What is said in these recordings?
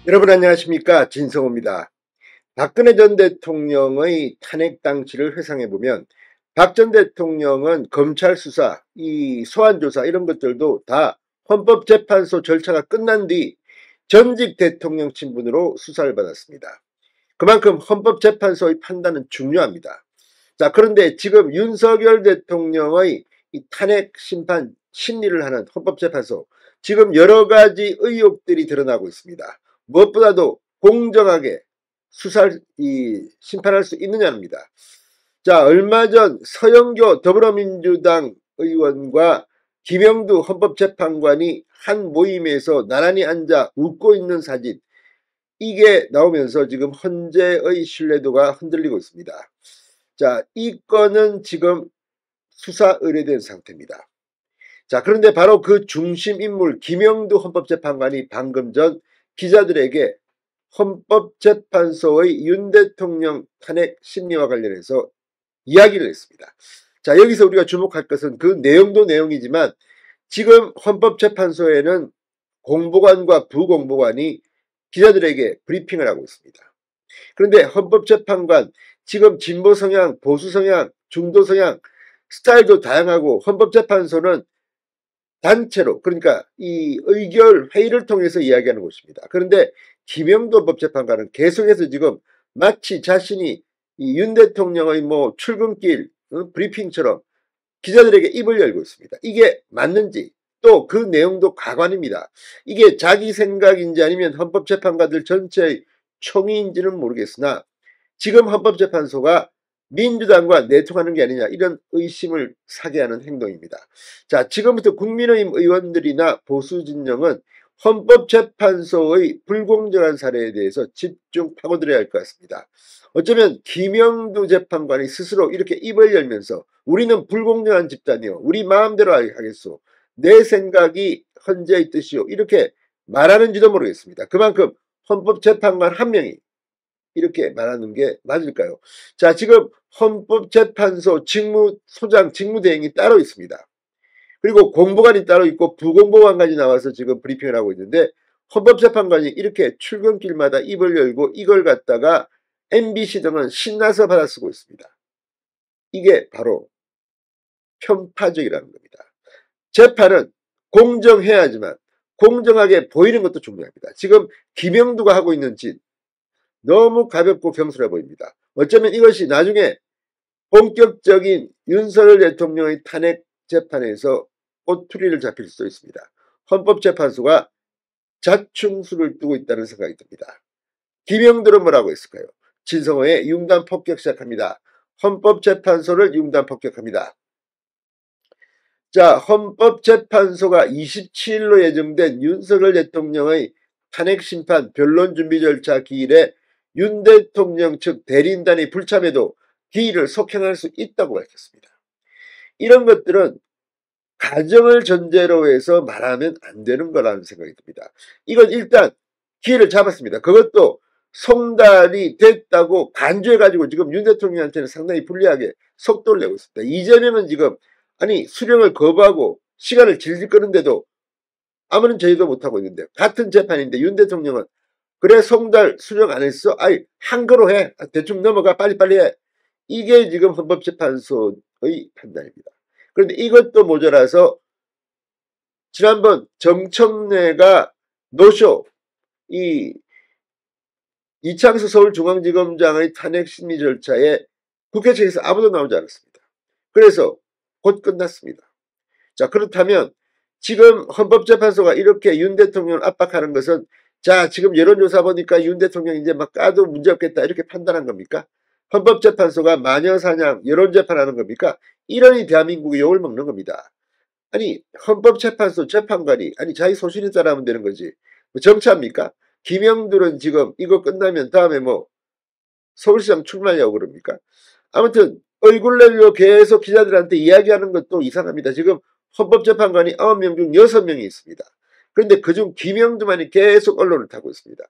여러분 안녕하십니까, 진성호입니다. 박근혜 전 대통령의 탄핵 당시를 회상해보면 박 전 대통령은 검찰 수사, 이 소환 조사 이런 것들도 다 헌법재판소 절차가 끝난 뒤 전직 대통령 친분으로 수사를 받았습니다. 그만큼 헌법재판소의 판단은 중요합니다. 자, 그런데 지금 윤석열 대통령의 이 탄핵 심판 심리를 하는 헌법재판소, 지금 여러 가지 의혹들이 드러나고 있습니다. 무엇보다도 공정하게 심판할 수 있느냐입니다. 자, 얼마 전 서영교 더불어민주당 의원과 김영두 헌법재판관이 한 모임에서 나란히 앉아 웃고 있는 사진, 이게 나오면서 지금 헌재의 신뢰도가 흔들리고 있습니다. 자, 이 건은 지금 수사 의뢰된 상태입니다. 자, 그런데 바로 그 중심 인물 김영두 헌법재판관이 방금 전 기자들에게 헌법재판소의 윤 대통령 탄핵 심리와 관련해서 이야기를 했습니다. 자, 여기서 우리가 주목할 것은 그 내용도 내용이지만 지금 헌법재판소에는 공보관과 부공보관이 기자들에게 브리핑을 하고 있습니다. 그런데 헌법재판관, 지금 진보 성향, 보수 성향, 중도 성향, 스타일도 다양하고 헌법재판소는 단체로, 그러니까 이 의결 회의를 통해서 이야기하는 곳입니다. 그런데 김영도 헌법재판관은 계속해서 지금 마치 자신이 이 윤 대통령의 뭐 출근길 브리핑처럼 기자들에게 입을 열고 있습니다. 이게 맞는지, 또 그 내용도 가관입니다. 이게 자기 생각인지 아니면 헌법재판관들 전체의 총의인지는 모르겠으나 지금 헌법재판소가 민주당과 내통하는 게 아니냐, 이런 의심을 사게 하는 행동입니다. 자, 지금부터 국민의힘 의원들이나 보수 진영은 헌법재판소의 불공정한 사례에 대해서 집중 파고들어야 할 것 같습니다. 어쩌면 김영두 재판관이 스스로 이렇게 입을 열면서 우리는 불공정한 집단이요, 우리 마음대로 하겠소, 내 생각이 헌재의 뜻이요, 이렇게 말하는지도 모르겠습니다. 그만큼 헌법재판관 한 명이 이렇게 말하는 게 맞을까요? 자, 지금 헌법재판소 소장 직무대행이 따로 있습니다. 그리고 공보관이 따로 있고 부공보관까지 나와서 지금 브리핑을 하고 있는데 헌법재판관이 이렇게 출근길마다 입을 열고 이걸 갖다가 MBC 등은 신나서 받아쓰고 있습니다. 이게 바로 편파적이라는 겁니다. 재판은 공정해야지만 공정하게 보이는 것도 중요합니다. 지금 김영두가 하고 있는 짓 너무 가볍고 경솔해 보입니다. 어쩌면 이것이 나중에 본격적인 윤석열 대통령의 탄핵 재판에서 꼬투리를 잡힐 수도 있습니다. 헌법재판소가 자충수를 두고 있다는 생각이 듭니다. 김영두는 뭐라고 했을까요? 진성호의 융단 폭격 시작합니다. 헌법재판소를 융단 폭격합니다. 자, 헌법재판소가 27일로 예정된 윤석열 대통령의 탄핵 심판 변론 준비 절차 기일에 윤 대통령 측 대리인단이 불참해도 기일을 속행할 수 있다고 밝혔습니다. 이런 것들은 가정을 전제로 해서 말하면 안 되는 거라는 생각이 듭니다. 이건 일단 기회를 잡았습니다. 그것도 송달이 됐다고 간주해가지고 지금 윤 대통령한테는 상당히 불리하게 속도를 내고 있습니다. 이재명은 지금 아니 수령을 거부하고 시간을 질질 끄는데도 아무런 제의도 못하고 있는데, 같은 재판인데 윤 대통령은 그래 송달 수령 안 했어? 아이 한거로 해, 대충 넘어가, 빨리빨리 해. 이게 지금 헌법재판소의 판단입니다. 그런데 이것도 모자라서 지난번 정청래가 노쇼, 이 이창수 서울중앙지검장의 탄핵 심리 절차에 국회 측에서 아무도 나오지 않았습니다. 그래서 곧 끝났습니다. 자, 그렇다면 지금 헌법재판소가 이렇게 윤 대통령을 압박하는 것은, 자, 지금 여론조사 보니까 윤 대통령 이제 막 까도 문제없겠다 이렇게 판단한 겁니까? 헌법재판소가 마녀사냥 여론재판하는 겁니까? 이러니 대한민국이 욕을 먹는 겁니다. 아니, 헌법재판소 재판관이 아니 자기 소신에 따라하면 되는 거지 뭐 정치합니까? 김영들은 지금 이거 끝나면 다음에 뭐 서울시장 출마하려고 그럽니까? 아무튼 얼굴 내밀고 계속 기자들한테 이야기하는 것도 이상합니다. 지금 헌법재판관이 9명 중 6명이 있습니다. 그런데 그중 김영두만이 계속 언론을 타고 있습니다.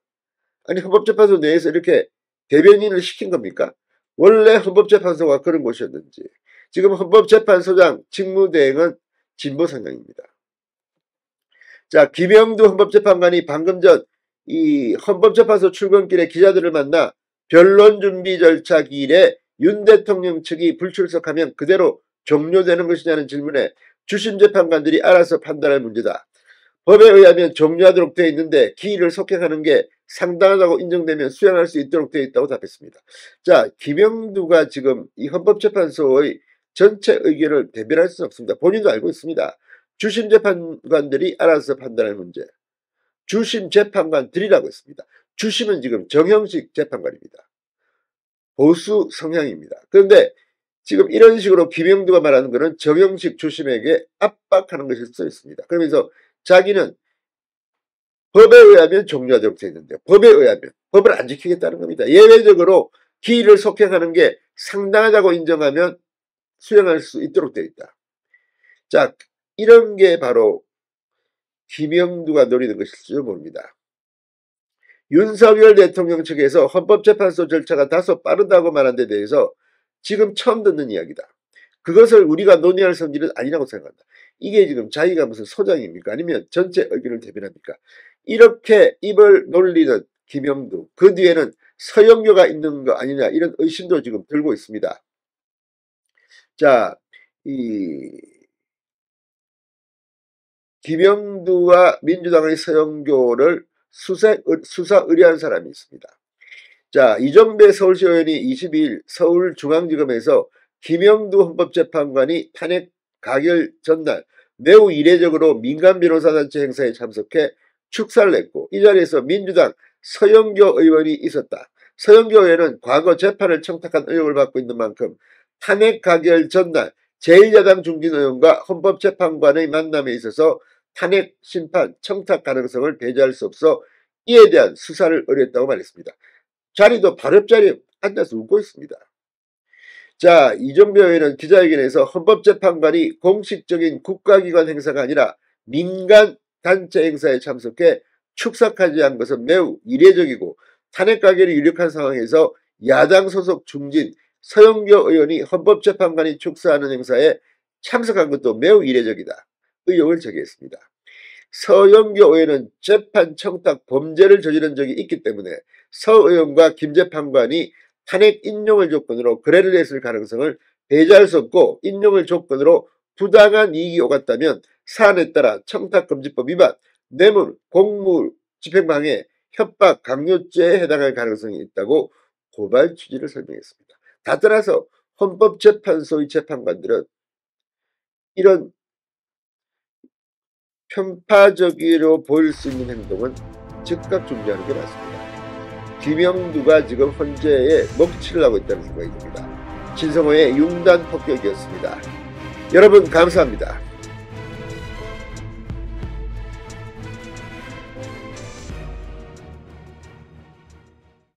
아니, 헌법재판소 내에서 이렇게 대변인을 시킨 겁니까? 원래 헌법재판소가 그런 곳이었는지. 지금 헌법재판소장 직무대행은 진보 성향입니다. 자, 김영두 헌법재판관이 방금 전 이 헌법재판소 출근길에 기자들을 만나 변론 준비 절차 기일에 윤 대통령 측이 불출석하면 그대로 종료되는 것이냐는 질문에 주심 재판관들이 알아서 판단할 문제다. 법에 의하면 종료하도록 되어 있는데 기일을 속행하는 게 상당하다고 인정되면 수행할 수 있도록 되어 있다고 답했습니다. 자, 김영두가 지금 이 헌법재판소의 전체 의견을 대변할 수는 없습니다. 본인도 알고 있습니다. 주심 재판관들이 알아서 판단할 문제. 주심 재판관들이라고 했습니다. 주심은 지금 정형식 재판관입니다. 보수 성향입니다. 그런데 지금 이런 식으로 김영두가 말하는 것은 정형식 주심에게 압박하는 것일 수 있습니다. 그러면서 자기는 법에 의하면 종료하도록 되어 있는데 법에 의하면 법을 안 지키겠다는 겁니다. 예외적으로 기일을 속행하는 게 상당하다고 인정하면 수행할 수 있도록 되어 있다. 자, 이런 게 바로 김영두가 노리는 것일지도 모릅니다. 윤석열 대통령 측에서 헌법재판소 절차가 다소 빠르다고 말한 데 대해서 지금 처음 듣는 이야기다. 그것을 우리가 논의할 성질은 아니라고 생각한다. 이게 지금 자기가 무슨 소장입니까? 아니면 전체 의견을 대변합니까? 이렇게 입을 놀리는 김영두, 그 뒤에는 서영교가 있는 거 아니냐, 이런 의심도 지금 들고 있습니다. 자, 이 김영두와 민주당의 서영교를 수사 의뢰한 사람이 있습니다. 자, 이정배 서울시 의원이 22일 서울중앙지검에서 김영두 헌법재판관이 탄핵 가결 전날 매우 이례적으로 민간 변호사단체 행사에 참석해 축사를 했고, 이 자리에서 민주당 서영교 의원이 있었다. 서영교 의원은 과거 재판을 청탁한 의혹을 받고 있는 만큼 탄핵 가결 전날 제1야당 중진 의원과 헌법재판관의 만남에 있어서 탄핵 심판 청탁 가능성을 배제할 수 없어 이에 대한 수사를 의뢰했다고 말했습니다. 자리도 바로 옆자리에 앉아서 웃고 있습니다. 자, 이정배 의원은 기자회견에서 헌법재판관이 공식적인 국가기관 행사가 아니라 민간 단체 행사에 참석해 축사까지 한 것은 매우 이례적이고 탄핵 가결이 유력한 상황에서 야당 소속 중진 서영교 의원이 헌법재판관이 축사하는 행사에 참석한 것도 매우 이례적이다. 의혹을 제기했습니다. 서영교 의원은 재판 청탁 범죄를 저지른 적이 있기 때문에 서 의원과 김 재판관이 탄핵 인용을 조건으로 거래를 했을 가능성을 배제할 수 없고, 인용을 조건으로 부당한 이익이 오갔다면 사안에 따라 청탁금지법 위반, 뇌물, 공무 집행방해, 협박, 강요죄에 해당할 가능성이 있다고 고발 취지를 설명했습니다. 다 따라서 헌법재판소의 재판관들은 이런 편파적으로 보일 수 있는 행동은 즉각 중지하는 게 맞습니다. 김영두가 지금 헌재에 먹칠을 하고 있다는 생각이 듭니다. 신성호의 융단 폭격이었습니다. 여러분 감사합니다.